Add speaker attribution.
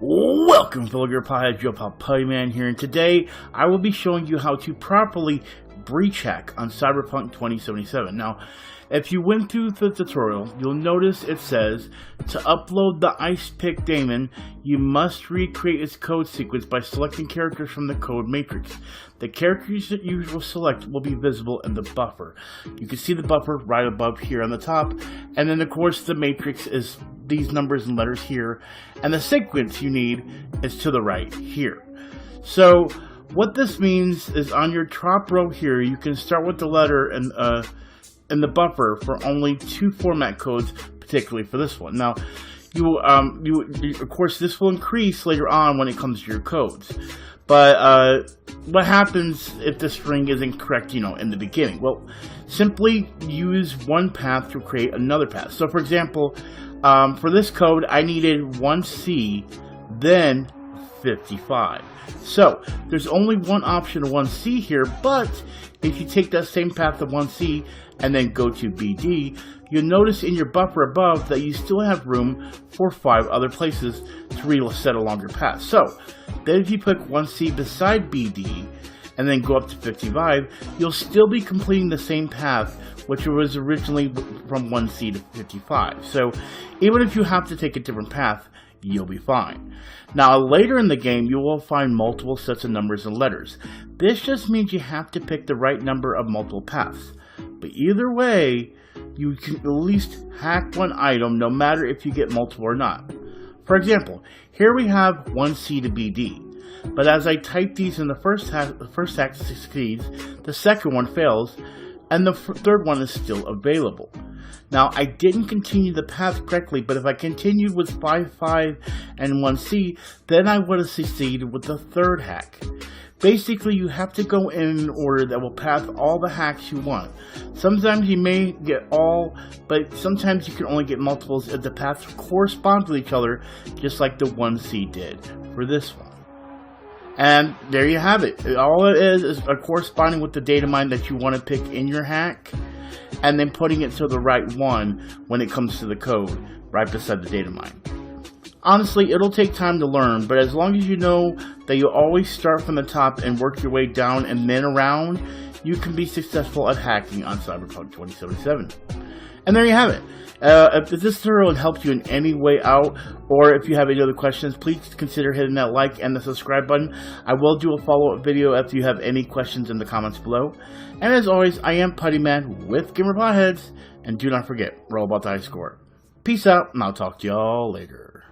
Speaker 1: Welcome, fellow Gear Potheads, Joe Puttyman here, and today I will be showing you how to properly breach hack on Cyberpunk 2077. Now, if you went through the tutorial, you'll notice it says to upload the Ice Pick daemon, you must recreate its code sequence by selecting characters from the code matrix. The characters that you will select will be visible in the buffer. You can see the buffer right above here on the top, and then of course the matrix is these numbers and letters here, and the sequence you need is to the right here. So what this means is on your top row here, you can start with the letter and in the buffer for only 2 format codes, particularly for this one. Now, of course, this will increase later on when it comes to your codes. But what happens if the string isn't correct, in the beginning? Well, simply use one path to create another path. So, for example, for this code, I needed 1C, then 55. So, there's only one option of 1C here, but if you take that same path of 1C and then go to BD, you'll notice in your buffer above that you still have room for 5 other places to reset a longer path. So, then if you put 1C beside BD and then go up to 55, you'll still be completing the same path, which was originally from 1C to 55. So, even if you have to take a different path, you'll be fine. Now, later in the game, you will find multiple sets of numbers and letters. This just means you have to pick the right number of multiple paths. But either way, you can at least hack one item no matter if you get multiple or not. For example, here we have 1C to BD. But as I type these in the first hack succeeds, the second one fails, and the third one is still available. Now, I didn't continue the path correctly, but if I continued with 5, and 1C, then I would have succeeded with the third hack. Basically, you have to go in an order that will path all the hacks you want. Sometimes you may get all, but sometimes you can only get multiples if the paths correspond to each other, just like the 1C did for this one. And there you have it. All it is corresponding with the data mine that you want to pick in your hack, and then putting it to the right one when it comes to the code, right beside the data mine. Honestly, it'll take time to learn, but as long as you know that you always start from the top and work your way down and then around, you can be successful at hacking on Cyberpunk 2077. And there you have it. If this tutorial helped you in any way out, or if you have any other questions, please consider hitting that like and the subscribe button. I will do a follow-up video if you have any questions in the comments below. And as always, I am Puttyman with Gamer Potheads, and do not forget, roll about the high score. Peace out, and I'll talk to y'all later.